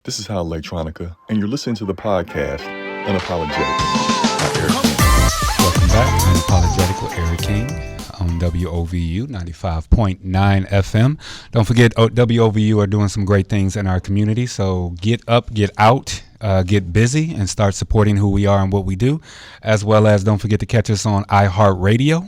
This is Hal Electronica, and you're listening to the podcast, Unapologetic. Welcome back to Unapologetic with Eric King on WOVU 95.9 FM. Don't forget, WOVU are doing some great things in our community, so get up, get out, get busy, and start supporting who we are and what we do, as well as don't forget to catch us on iHeartRadio.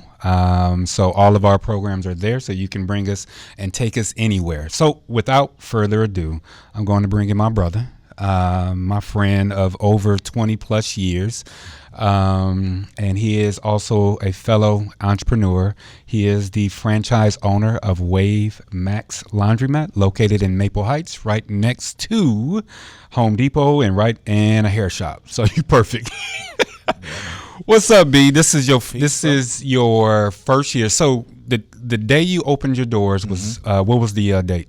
So all of our programs are there, so you can bring us and take us anywhere. So without further ado, I'm going to bring in my brother, my friend of over 20 plus years. And he is also a fellow entrepreneur. He is the franchise owner of WaveMax Laundry, located in Maple Heights, right next to Home Depot and right in a hair shop. So you're perfect. What's up, B? This is your first year. So the day you opened your doors was what was the date?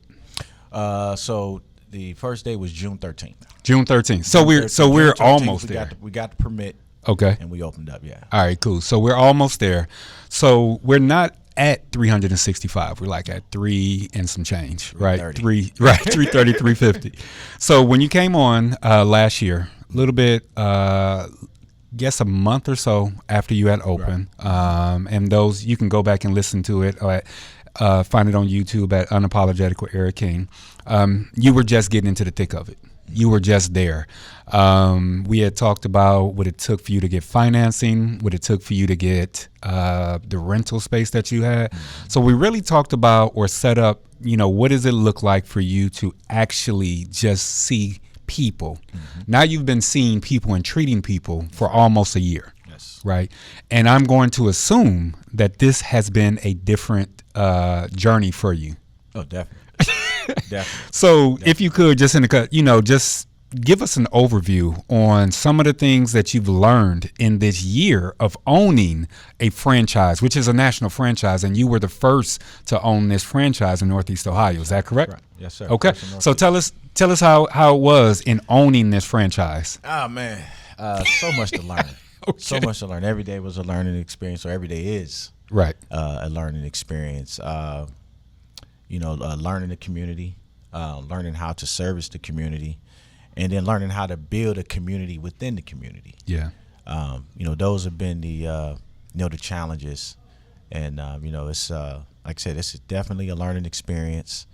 So the first day was June 13th. June 13th. So we're almost there. We got the permit. Okay. And we opened up. Yeah. All right. Cool. So we're almost there. So we're not at 365. We're like at 3 and some change, right? 330, 350. So when you came on last year, a little bit. Guess a month or so after you had opened, and those you can go back and listen to it. Find it on YouTube at Unapologetic with Eric King. You were just getting into the thick of it. You were just there. We had talked about what it took for you to get financing, what it took for you to get the rental space that you had. So we really talked about or set up, what does it look like for you to actually just see people. Now you've been seeing people and treating people for almost a year. Yes. Right. And I'm going to assume that this has been a different journey for you. Oh, definitely. Definitely. So if you could just just give us an overview on some of the things that you've learned in this year of owning a franchise, which is a national franchise, and you were the first to own this franchise in Northeast Ohio. Is that correct? Right. Yes, sir. Okay. So tell us how it was in owning this franchise. Oh man, so much to learn. Okay. So much to learn. Every day was a learning experience, or every day is right a learning experience. Learning the community, learning how to service the community, and then learning how to build a community within the community. Yeah. Those have been the challenges, and it's like I said, this is definitely a learning experience.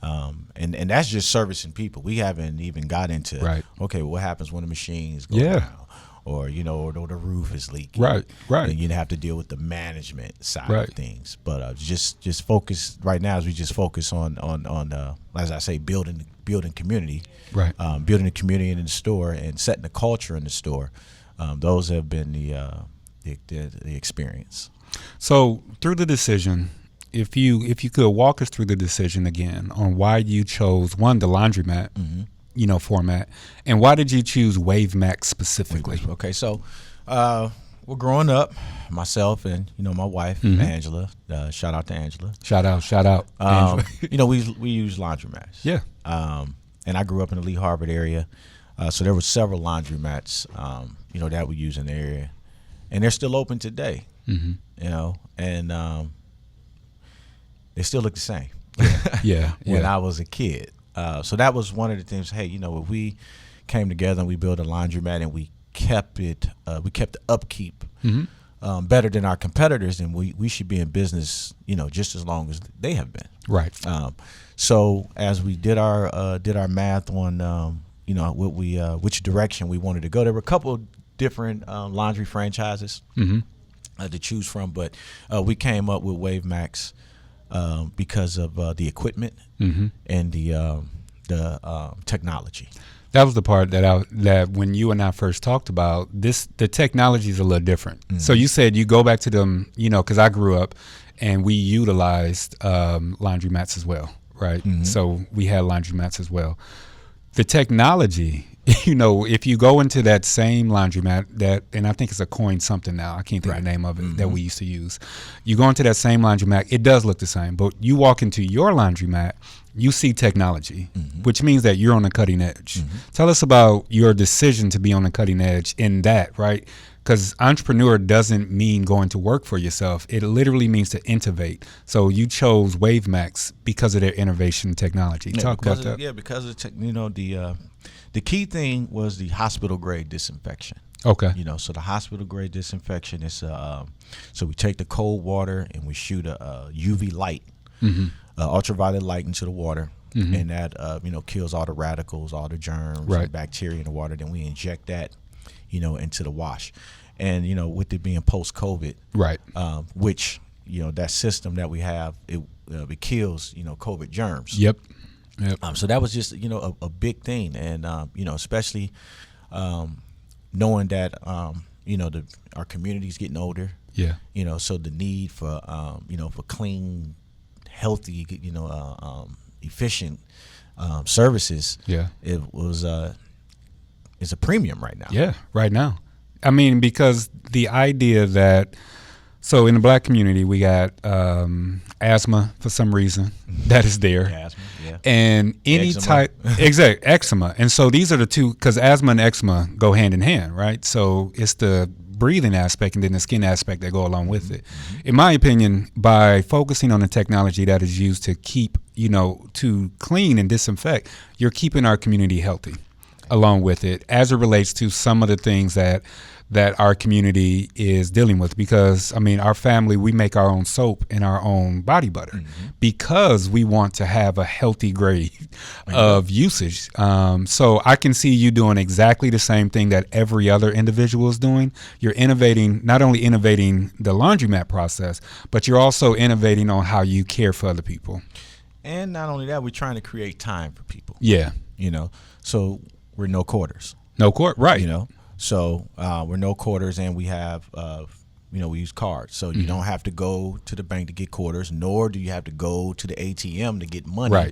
And that's just servicing people. We haven't even got into okay, what happens when the machines go down, or or the roof is leaking. Right. And you have to deal with the management side of things. But just focus right now as we just focus on as I say, building community. Right. Building a community in the store and setting the culture in the store. Those have been the experience. So through the decision, if you could walk us through the decision again on why you chose the laundromat, format, and why did you choose WaveMax specifically? Okay, so we're growing up, myself and my wife Angela. Shout out to Angela. Shout out. Angela. We use laundromats. Yeah. And I grew up in the Lee Harvard area, so there were several laundromats, that we use in the area, and they're still open today. And they still look the same. Yeah. When I was a kid. So that was one of the things. Hey, if we came together and we built a laundromat and we kept it, we kept the upkeep better than our competitors, and we should be in business, just as long as they have been. Right. So as we did our math on, which direction we wanted to go, there were a couple of different laundry franchises to choose from, but we came up with WaveMax because of the equipment and the technology. That was the part that when you and I first talked about this, the technology is a little different. So you said you go back to them, because I grew up and we utilized laundromats as well, right? So we had laundromats as well. The technology, if you go into that same laundromat and I think it's a coin something now, I can't think of the name of it that we used to use. You go into that same laundromat, it does look the same, but you walk into your laundromat, you see technology, which means that you're on the cutting edge. Tell us about your decision to be on the cutting edge in that, right? because entrepreneur doesn't mean going to work for yourself. It literally means to innovate. So you chose WaveMax because of their innovation technology. Talk about that. Because of the key thing was the hospital grade disinfection. Okay. So the hospital grade disinfection is so we take the cold water and we shoot a UV light, ultraviolet light into the water, and that kills all the radicals, all the germs, and bacteria in the water. Then we inject that, into the wash, and with it being post-COVID, which that system that we have, it kills COVID germs. Yep. So that was just a big thing, and especially knowing that our community's getting older. Yeah. So the need for for clean, healthy, efficient services. Yeah. It was it's a premium right now. Yeah, right now. I mean, because the idea that so in the Black community we got asthma for some reason that is there. Asthma, yeah. And any type eczema. And so these are the two, because asthma and eczema go hand in hand, right? So it's the breathing aspect and then the skin aspect that go along with it. In my opinion, by focusing on the technology that is used to keep, to clean and disinfect, you're keeping our community healthy along with it as it relates to some of the things that our community is dealing with. Because, I mean, our family, we make our own soap and our own body butter because we want to have a healthy grade of usage. So I can see you doing exactly the same thing that every other individual is doing. You're innovating, not only innovating the laundromat process, but you're also innovating on how you care for other people. And not only that, we're trying to create time for people. Yeah. So we're no quarters. Right. So we're no quarters, and we have, we use cards. So you don't have to go to the bank to get quarters, nor do you have to go to the ATM to get money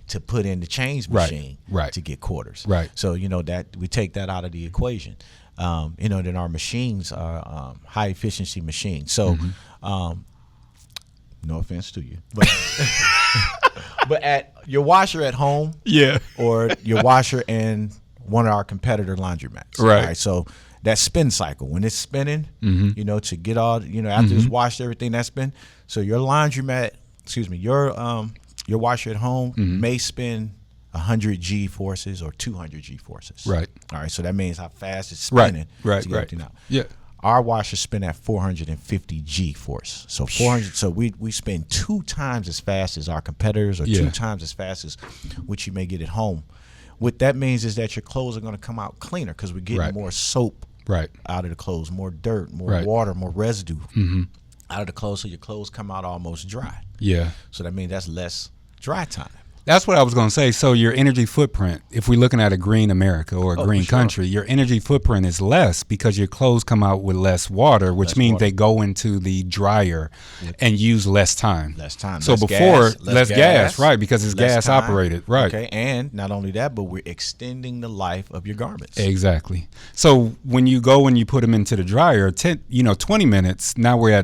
to put in the change machine to get quarters. Right. So, that we take that out of the equation. Then our machines are high efficiency machines. So, no offense to you, but but at your washer at home, or your washer in one of our competitor laundromats, right? So that spin cycle, when it's spinning, to get all, after it's washed, everything that's spin. So your laundromat, your washer at home may spin 100 G forces or 200 G forces. Right. All right. So that means how fast it's spinning to get everything out. Yeah. Our washers spin at 450 G force. So 400. So we spin 2 times as fast as our competitors, or 2 times as fast as what you may get at home. What that means is that your clothes are going to come out cleaner because we're getting more soap out of the clothes, more dirt, more water, more residue out of the clothes, so your clothes come out almost dry. Yeah. So that means that's less dry time. That's what I was going to say. So your energy footprint, if we're looking at a green America or a green country, your energy footprint is less because your clothes come out with less water, which means they go into the dryer and use less time. Less time. So less gas, right, because it's gas operated, right. Okay, and not only that, but we're extending the life of your garments. Exactly. So when you go and you put them into the dryer, 20 minutes, now we're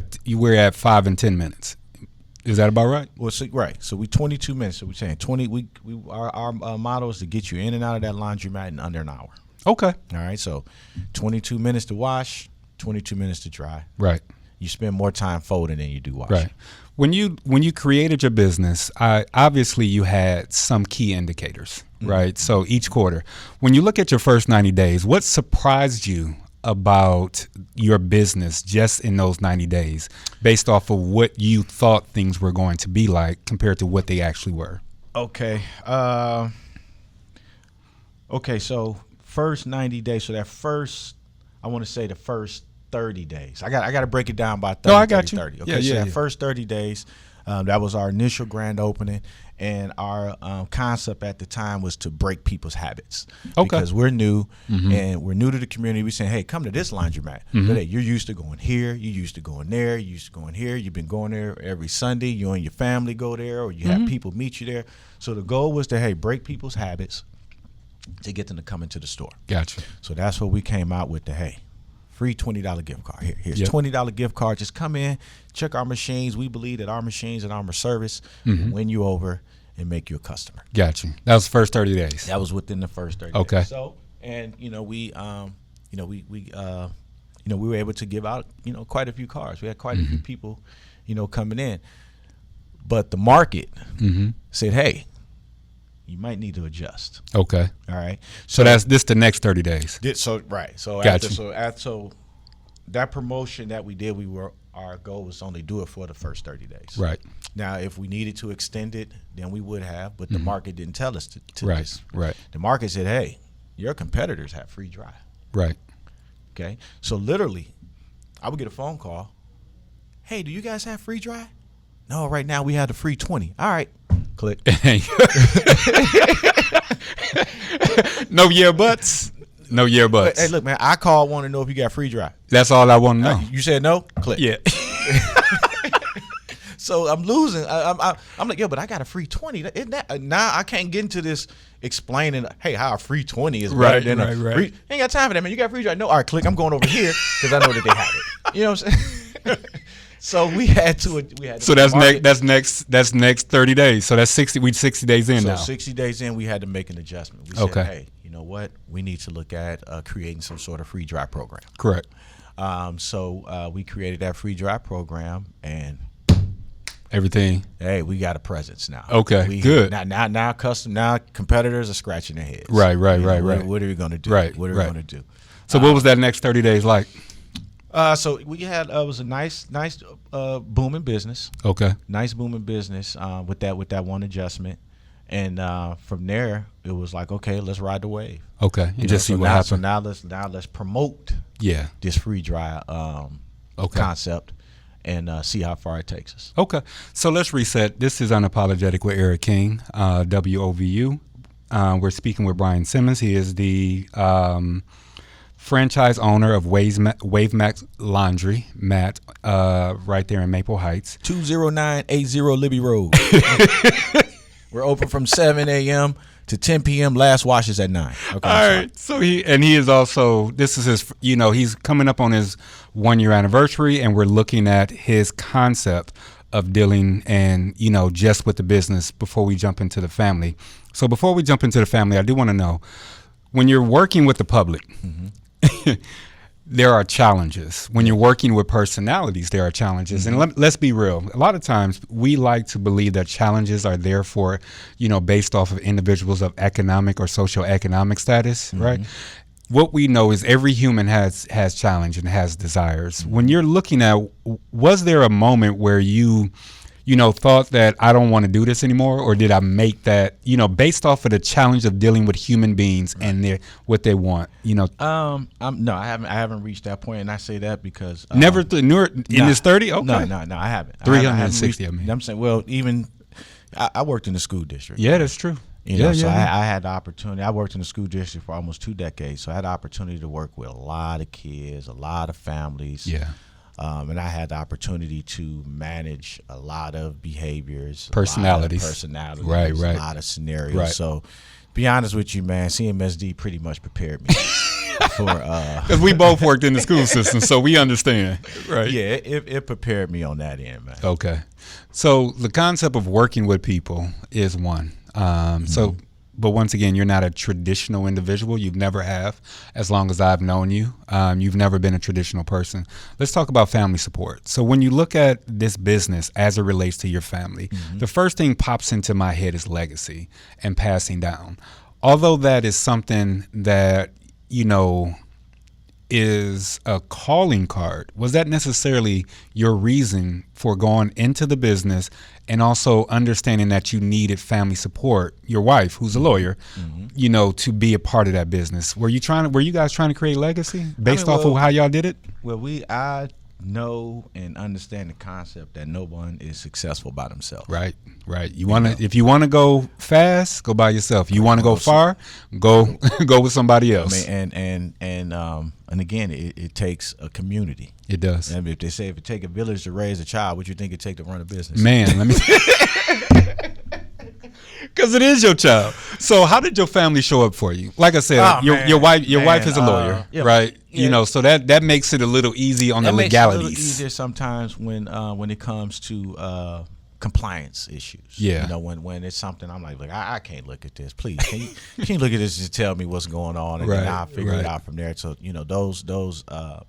at 5 and 10 minutes. Is that about right? Well, so we 22 minutes. So we're saying 20. Our motto is to get you in and out of that laundromat in under an hour. Okay. All right. So 22 minutes to wash, 22 minutes to dry. Right. You spend more time folding than you do washing. Right. When you created your business, obviously you had some key indicators, right? So each quarter, when you look at your first 90 days, what surprised you about your business just in those 90 days based off of what you thought things were going to be like compared to what they actually were? Okay. So first 90 days. So that I want to say the first 30 days. I got to break it down by 30. No, I got 30, you. 30. Okay. That first 30 days, that was our initial grand opening. And our concept at the time was to break people's habits. Okay. Because we're new and we're new to the community. We're saying, hey, come to this laundromat. But hey, you're used to going here. You're used to going there. You're used to going here. You've been going there every Sunday. You and your family go there, or you have people meet you there. So the goal was to, break people's habits to get them to come into the store. Gotcha. So that's what we came out with, free $20 gift card. Here's $20 gift card. Just come in, check our machines. We believe that our machines and our service win you over and make you a customer. Gotcha. That was the first 30 days. That was within the first 30 days. So, and we we were able to give out, quite a few cars. We had quite a few people, coming in. But the market said, hey, you might need to adjust. Okay. All right. So that's this the next 30 days. So that promotion that we did, our goal was to only do it for the first 30 days. Right. Now, if we needed to extend it, then we would have, but the market didn't tell us to Right. this. Right. The market said, hey, your competitors have free drive. Right. Okay. So literally, I would get a phone call. Hey, do you guys have free drive? No, right now we have the free 20. All right. Click. No earbuds. No earbuds. Hey, look, man, I called, want to know if you got free drive. That's all I want to know. You said no? Click. Yeah. So I'm losing. I'm like, yo, but I got a free 20. Isn't that, now I can't get into this explaining, hey, how a free 20 is better than a free. Ain't got time for that, man. You got free drive? No. All right, click. I'm going over here because I know that they have it. You know what I'm saying? So we had to. So that's next 30 days. So that's 60 days in now. So 60 days in, we had to make an adjustment. We said, hey, you know what? We need to look at creating some sort of free drive program. Correct. So we created that free drive program, and everything. Hey, we got a presence now. Okay, good. Now competitors are scratching their heads. Right. What are we going to do? Right. What are we going to do? So what was that next 30 days like? So we had it was a nice booming business. Okay. Nice booming business with that one adjustment, and from there it was like, okay, let's ride the wave. Okay, and just see what happens. So now let's promote this free drive concept and see how far it takes us. Okay, so let's reset. This is Unapologetic with Eric King, WOVU. We're speaking with Brian Simmons. He is the franchise owner of WaveMax Laundry, Matt, right there in Maple Heights. 20980 Libby Road. We're open from 7 a.m. to 10 p.m. Last wash is at 9. Okay, all right. So he is also, this is his, he's coming up on his 1-year anniversary, and we're looking at his concept of dealing and, just with the business before we jump into the family. So before we jump into the family, I do want to know, when you're working with the public, there are challenges. When you're working with personalities, there are challenges. And let's be real. A lot of times we like to believe that challenges are there for, based off of individuals of economic or socioeconomic status, right? What we know is every human has challenge and has desires. When you're looking at, was there a moment where you thought that I don't want to do this anymore, or did I make that, based off of the challenge of dealing with human beings and what they want, No, I haven't reached that point, and I say that because in this 30. Okay, no, I haven't. 360. I mean, I'm saying, well, even I worked in the school district. Yeah, that's true. I had the opportunity. I worked in the school district for almost 2 decades, so I had the opportunity to work with a lot of kids, a lot of families. Yeah. And I had the opportunity to manage a lot of behaviors, personalities, right, a lot of scenarios. Right. So, be honest with you, man, CMSD pretty much prepared me for. Because we both worked in the school system, so we understand, right? Yeah, it prepared me on that end, man. Okay, so the concept of working with people is one. But once again, you're not a traditional individual. You never have, as long as I've known you. You've never been a traditional person. Let's talk about family support. So when you look at this business as it relates to your family, the first thing pops into my head is legacy and passing down. Although that is something that, is a calling card, was that necessarily your reason for going into the business and also understanding that you needed family support, your wife, who's a lawyer, to be a part of that business? Were you guys trying to create legacy based off of how y'all did it? Well, I know and understand the concept that no one is successful by themselves. Right. If you want to go fast, go by yourself. You want to go far, go with somebody else. I mean, and again, it takes a community. It does. And if they say if it take a village to raise a child, what you think it take to run a business? Man, let me. Because it is your child. So how did your family show up for you? Like I said, your wife is a lawyer, right? Yeah. So that makes it a little easy on the legalities. Makes it a little easier sometimes when it comes to compliance issues. Yeah. You know, when it's something I'm like, I can't look at this. Please, can you look at this and tell me what's going on, and then I'll figure it out from there. So, you know, those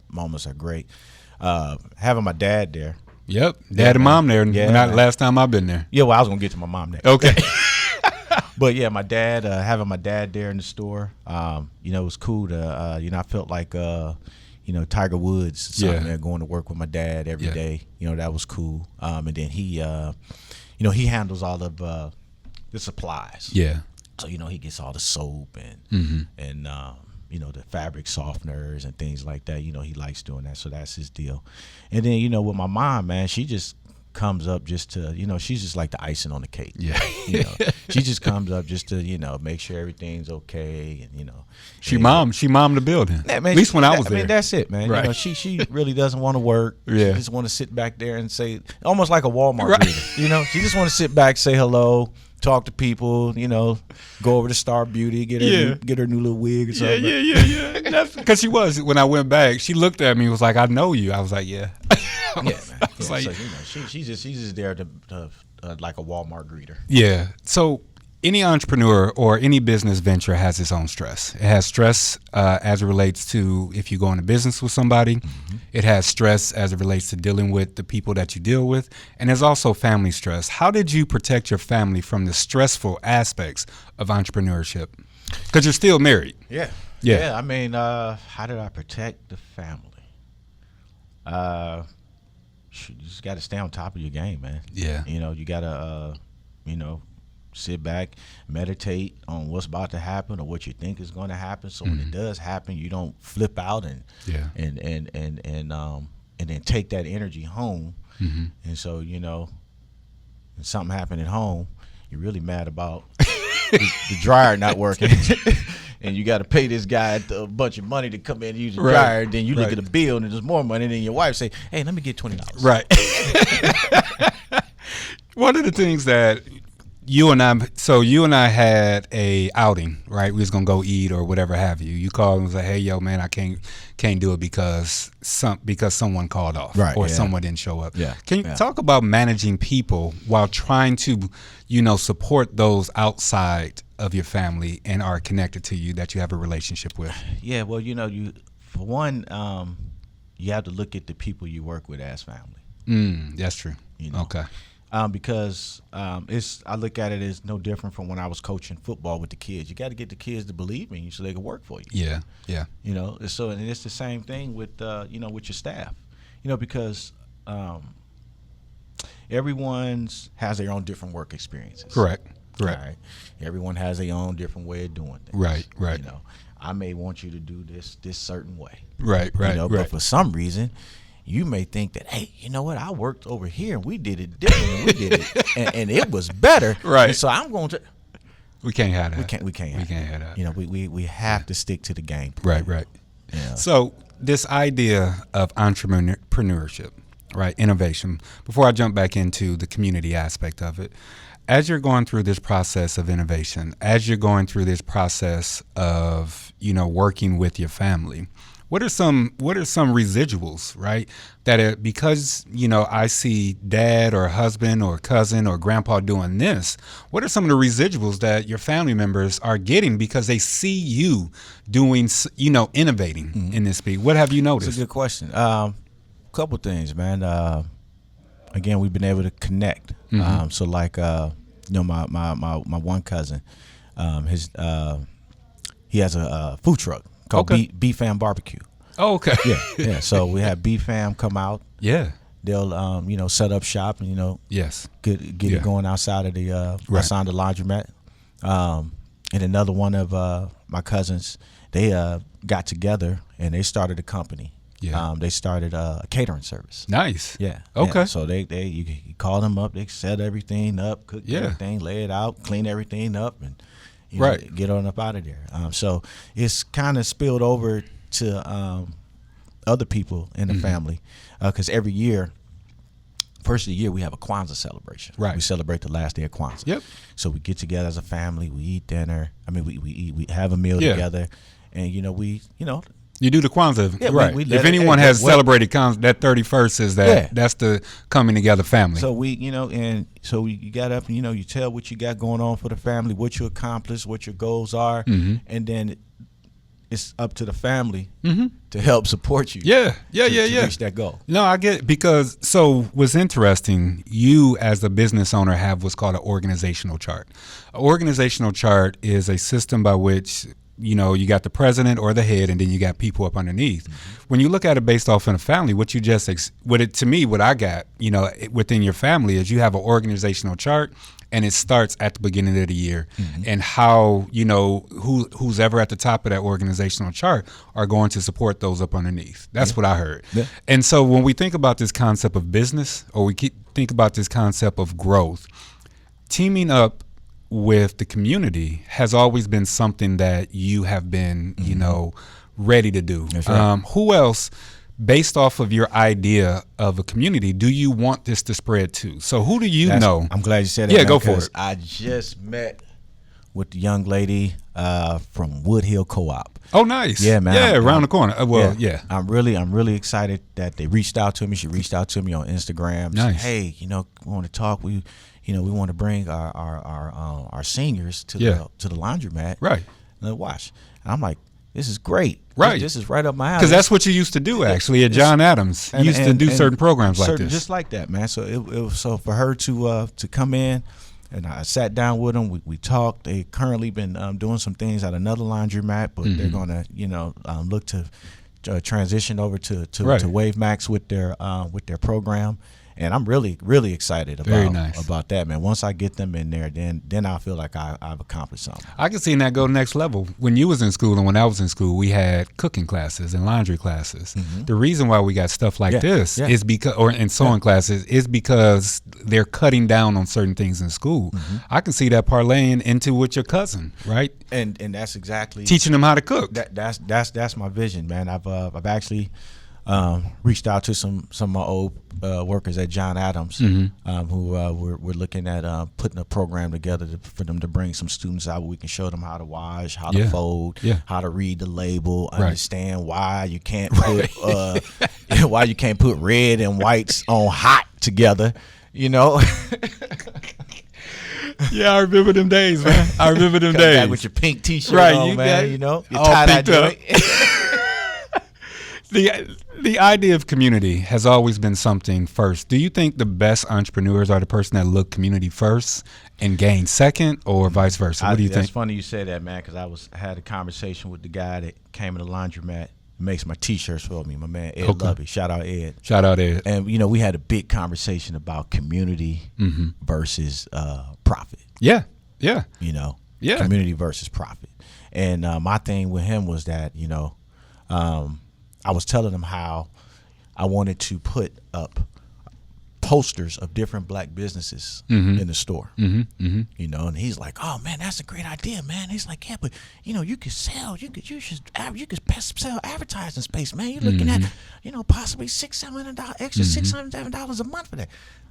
moments are great. Having my dad there. Yep, dad and mom there. Yeah, last time I've been there. Yeah, well, I was gonna get to my mom next. Okay. But yeah, my dad, having my dad there in the store, you know, it was cool to, you know, I felt like, you know, Tiger Woods, something there, going to work with my dad every day. You know, that was cool. And then he, you know, he handles all of the supplies. Yeah. So, you know, he gets all the soap and you know, the fabric softeners and things like that. You know, he likes doing that, so that's his deal. And then, you know, with my mom, man, she just comes up just to, you know, she's just like the icing on the cake. Yeah. You know, she just comes up just to, you know, make sure everything's okay, and, you know. She mommed the building. Yeah, man, at least when I was there. I mean, that's it, man. Right. You know, she really doesn't want to work. Yeah. She just want to sit back there and say, almost like a Walmart greeter. You know, she just want to sit back, say hello, talk to people, you know, go over to Star Beauty, get her new little wig or something. Yeah. Because she was, when I went back, she looked at me and was like, I know you. I was like, yeah. Yeah, man. Yeah, like, so, you know, she's just there to like a Walmart greeter. Yeah. So any entrepreneur or any business venture has its own stress. It has stress as it relates to if you go into business with somebody. Mm-hmm. It has stress as it relates to dealing with the people that you deal with. And there's also family stress. How did you protect your family from the stressful aspects of entrepreneurship? Because you're still married. Yeah. I mean, how did I protect the family? You just got to stay on top of your game, man. Yeah. You know, you got to, you know, sit back, meditate on what's about to happen or what you think is going to happen. So when it does happen, you don't flip out and then take that energy home. Mm-hmm. And so, you know, when something happened at home, you're really mad about the dryer not working. And you got to pay this guy a bunch of money to come in and use the dryer. Then you look at the bill and there's more money. And then your wife say, hey, let me get $20. Right. One of the things that you and I had a outing, right? We was going to go eat or whatever have you. You called and was like, hey, yo, man, I can't do it because someone called off or someone didn't show up. Yeah. Can you talk about managing people while trying to, you know, support those outside of your family and are connected to you that you have a relationship with? Yeah, well, you know, for one, you have to look at the people you work with as family. That's true. You know? Okay. Because I look at it as no different from when I was coaching football with the kids. You got to get the kids to believe in you so they can work for you. Yeah. You know, so and it's the same thing with you know, with your staff. You know, because everyone has their own different work experiences. Correct. Right. Everyone has their own different way of doing things. Right. You know, I may want you to do this certain way. Right. You know, but for some reason, you may think that, hey, you know what? I worked over here and we did it different and we did it and it was better. Right. And so I'm going to. We can't have that. We can't have that. You know, we have to stick to the game plan. Right. Yeah. So this idea of entrepreneurship, right? Innovation. Before I jump back into the community aspect of it, as you're going through this process of innovation, as you're going through this process of, you know, working with your family, what are some residuals, right? That because, you know, I see dad or husband or cousin or grandpa doing this, what are some of the residuals that your family members are getting because they see you doing, you know, innovating in this speed? What have you noticed? That's a good question. Couple things, man. Again, we've been able to connect. So like, you know, my one cousin, he has a food truck called B-Fam Barbecue. Oh, okay. Yeah. So we have B-Fam come out. Yeah. They'll, you know, set up shop and, you know, get it going outside of the outside the laundromat. And another one of my cousins, they got together and they started a company. Yeah. They started a catering service. Nice. Yeah. Okay. Yeah. So you call them up, they set everything up, cook everything, lay it out, clean everything up, and you know, get on up out of there. So it's kind of spilled over to other people in the family because every year, first of the year, we have a Kwanzaa celebration. Right. We celebrate the last day of Kwanzaa. Yep. So we get together as a family, we eat dinner. I mean, we have a meal together, and you know You do the Kwanzaa, Yeah, right? we If anyone has celebrated Kwanzaa, that 31st is that. Yeah. That's the coming together family. So you got up and you tell what you got going on for the family, what you accomplished, what your goals are, and then it's up to the family to help support you. To reach that goal. No, I get it, because so what's interesting, you as a business owner have what's called an organizational chart. An organizational chart is a system by which you got the president or the head, and then you got people up underneath. When you look at it based off in a family, what you just what I got, within your family is you have an organizational chart, and it starts at the beginning of the year, and how who's ever at the top of that organizational chart are going to support those up underneath. That's what I heard. Yeah. And so when we think about this concept of business, or we think about this concept of growth, teaming up with the community has always been something that you have been, ready to do. That's right. Who else, based off of your idea of a community, do you want this to spread to? So who do you know? I'm glad you said that. Yeah, go for it. I just met with the young lady from Woodhill Co-op. Oh, nice. Yeah, man. Yeah, around the corner. Yeah. I'm really excited that they reached out to me. She reached out to me on Instagram. Nice. Said, hey, we want to talk. We want to bring our seniors to the laundromat. Right. And wash. And I'm like, this is great. Right. This is right up my alley. Because that's what you used to do, actually, at John Adams. You used to do certain programs like this. Just like that, man. So it was for her to come in, and I sat down with them. We talked. They currently been doing some things at another laundromat, but they're going to look to transition over to WaveMax with their program. And I'm really, really excited about that, man. Once I get them in there, then I feel like I've accomplished something. I can see that go next level. When you was in school and when I was in school, we had cooking classes and laundry classes. The reason why we got stuff like this is because, and sewing classes, is because they're cutting down on certain things in school. I can see that parlaying into with your cousin, right? And that's exactly teaching them how to cook. That's my vision, man. I've actually reached out to some of my old workers at John Adams, who we're looking at putting a program together for them to bring some students out where we can show them how to wash, how to fold, how to read the label, understand why you can't put why you can't put red and whites on hot together, Yeah, I remember them days, man. I remember them days. Back with your pink T-shirt on, man. Your tie-dye joint. The idea of community has always been something first. Do you think the best entrepreneurs are the person that look community first and gain second, or vice versa? What do you think? It's funny you say that, man, because I had a conversation with the guy that came in the laundromat, makes my T-shirts for me, my man Ed Lovey. Shout out Ed. Shout out Ed. And we had a big conversation about community versus profit. Yeah. Community versus profit. And my thing with him was that I was telling him how I wanted to put up posters of different black businesses in the store, and he's like, "Oh man, that's a great idea, man." He's like, "Yeah, but you could sell, you could sell advertising space, man. You're looking at, possibly $600-700 extra $600-700 a month for that."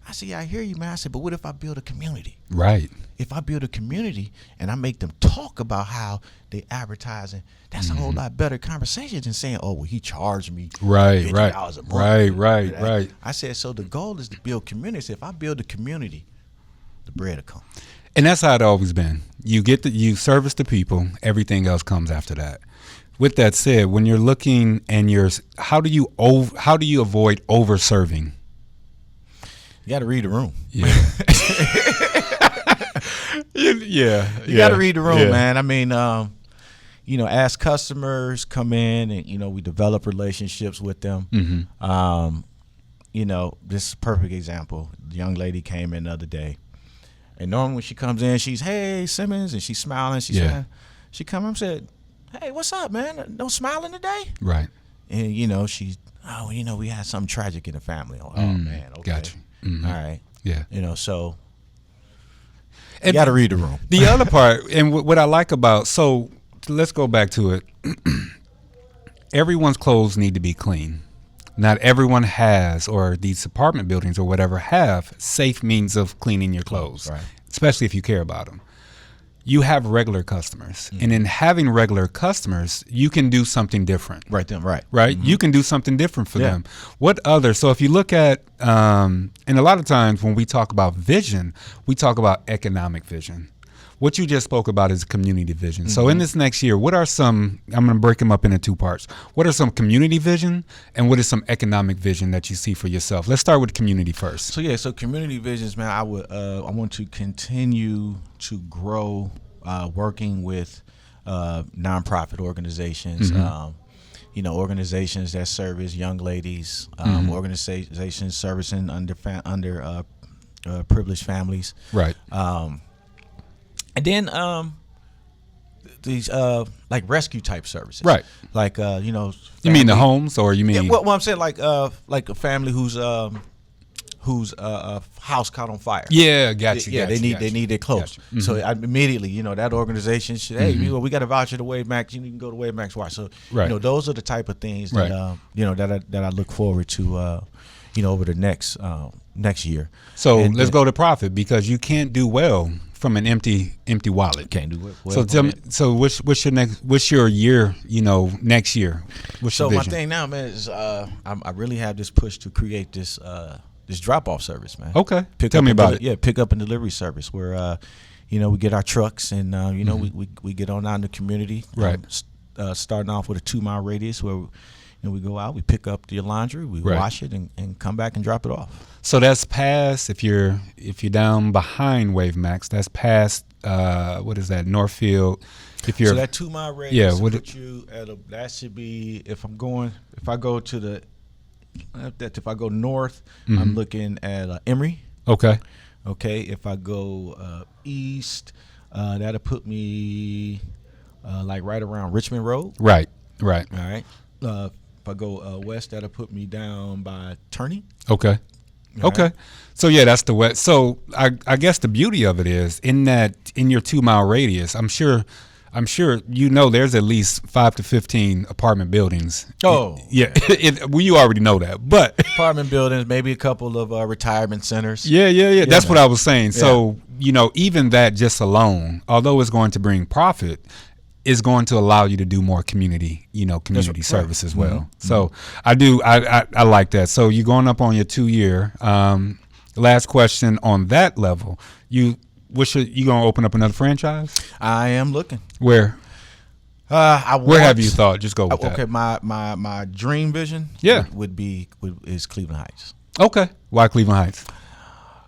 I said, "Yeah, I hear you, man." I said, "But what if I build a community?" Right. If I build a community and I make them talk about how they advertising, that's a whole lot better conversation than saying, "Oh, well, he charged me $50 a month." Right. I said, so the goal is to build community. So if I build a community, the bread will come. And that's how it always been. You service the people, everything else comes after that. With that said, when you're looking and how do you avoid over serving? You got to read the room. Yeah. You got to read the room, man. I mean, as customers come in and, we develop relationships with them. This is a perfect example. The young lady came in the other day. And normally when she comes in, she's, "Hey, Simmons," and she's smiling. She come in and said, "Hey, what's up, man? No smiling today?" Right. And, she's, "Oh, we had something tragic in the family." Oh, man. Okay. Gotcha. All right. Yeah. So you got to read the room. The other part, and what I like about, so let's go back to it. Everyone's clothes need to be clean. Not everyone has, or these apartment buildings or whatever have safe means of cleaning your clothes, right, especially if you care about them. you have regular customers, and in having regular customers, you can do something different. Right. You can do something different for them. What other? So if you look at, and a lot of times when we talk about vision, we talk about economic vision. What you just spoke about is community vision. So in this next year, what are some, I'm going to break them up into two parts. What are some community vision and what is some economic vision that you see for yourself? Let's start with community first. So community visions, man, I want to continue to grow working with nonprofit organizations, organizations that service young ladies, organizations servicing under privileged families. Right. And then these like rescue type services, right? Like you mean the homes, or you mean? Yeah, well, I'm saying like a family whose house caught on fire. Yeah, got you. Yeah, they need their clothes. So I immediately, that organization should, hey, we got a voucher to WaveMax. You can go to WaveMax Watch. So those are the type of things that that I look forward to. Over the next year. So let's go to profit, because you can't do well from an empty wallet. Can't do it. So tell me. So what's your year? Next year. What's your vision? My thing now, man, is I really have this push to create this drop off service, man. Okay. Tell me about it. Yeah, pick up and delivery service where we get our trucks and we get on out in the community. Right. Starting off with a 2-mile radius where we go out, we pick up your laundry, we wash it, and come back and drop it off. So that's past, if you're down behind WaveMax, that's past what is that, Northfield? If you're so that 2-mile radius, that should be if I go north, I'm looking at Emory. Okay. If I go east, that'll put me like right around Richmond Road. Right. All right. If I go west, that'll put me down by Turney. Okay. Okay. So that's the west. So I guess the beauty of it is in your 2-mile radius, I'm sure there's at least 5 to 15 apartment buildings. Oh, yeah. You already know that, but apartment buildings, maybe a couple of retirement centers. Yeah. That's what I was saying. So even that just alone, although it's going to bring profit, is going to allow you to do more community service as well. So I like that. So you're going up on your 2-year. Last question on that level. You gonna open up another franchise? I am looking. Where? Where have you thought? Just go with that. Okay, my dream vision is Cleveland Heights. Okay. Why Cleveland Heights?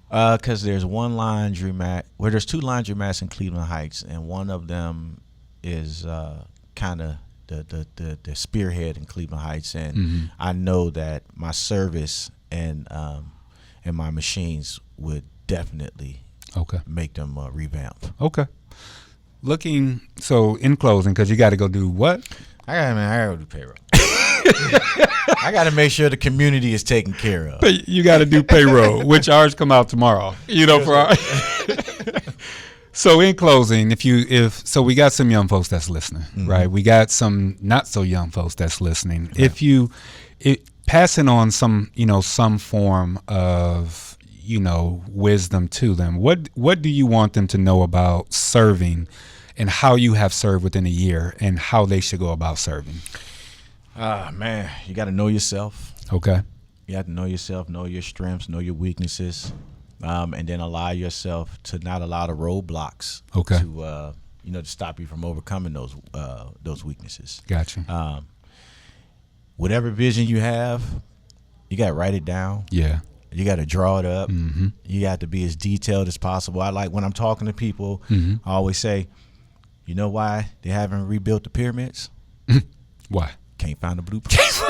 Because there's one laundromat. There's 2 laundromats in Cleveland Heights, and one of them is kind of the spearhead in Cleveland Heights, and I know that my service and my machines would definitely make them revamp. Okay. So in closing, because you got to go do what? I gotta go do payroll. I got to make sure the community is taken care of. You got to do payroll, which ours come out tomorrow. For our So in closing, so we got some young folks that's listening, right? We got some not so young folks that's listening. Right. Passing on some form of, wisdom to them, what do you want them to know about serving and how you have served within a year and how they should go about serving? Man, you got to know yourself. Okay. You have to know yourself, know your strengths, know your weaknesses. And then allow yourself to not allow the roadblocks to stop you from overcoming those weaknesses. Gotcha. Whatever vision you have, you got to write it down. Yeah. You got to draw it up. You got to be as detailed as possible. I like when I'm talking to people, I always say, you know why they haven't rebuilt the pyramids? Why? Can't find the blueprints.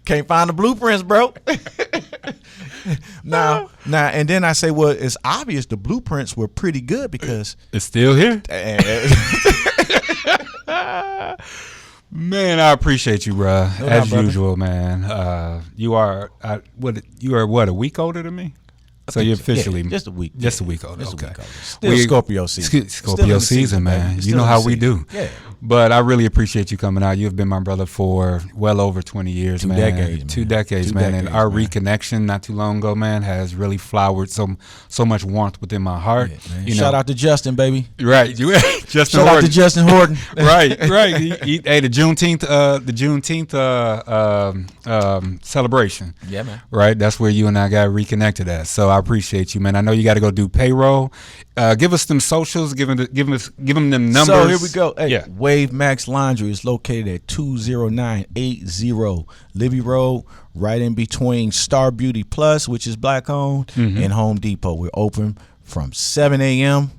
Can't find the blueprints, bro. Now, and then I say, well, it's obvious the blueprints were pretty good because it's still here. Man, I appreciate you, bro. As usual, man. You are what, a week older than me? So you're officially just a week. Just a week older. Okay. Still Scorpio season. Scorpio season, man. You know how we do. Yeah. But I really appreciate you coming out. You've been my brother for well over 20 years, man. 2 decades, man. man. And our reconnection not too long ago, man, has really flowered so much warmth within my heart. Yeah, shout out to Justin, baby. Right. Justin Shout Horton. out to Justin Horton. right. Hey, the Juneteenth celebration. Yeah, man. Right. That's where you and I got reconnected at. So I appreciate you, man. I know you got to go do payroll. Give us them socials. Give them them numbers. So here we go. Hey, yeah. WaveMax Laundry is located at 20980 Libby Road, right in between Star Beauty Plus, which is black owned, and Home Depot. We're open from 7 a.m.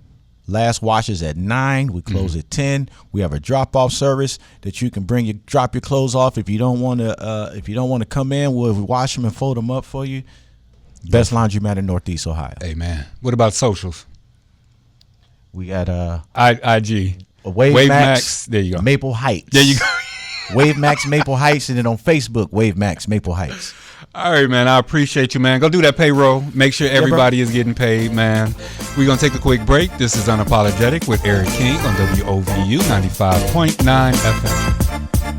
Last wash is at 9. We close at 10. We have a drop-off service that you can drop your clothes off if you don't want to come in. We'll wash them and fold them up for you. Best laundromat in Northeast Ohio. Hey, man. What about socials? We got IG. WaveMax. There you go. Maple Heights. There you go. WaveMax Maple Heights, and then on Facebook, WaveMax Maple Heights. All right, man. I appreciate you, man. Go do that payroll. Make sure everybody is getting paid, man. We're going to take a quick break. This is Unapologetic with Eric King on WOVU 95.9 FM.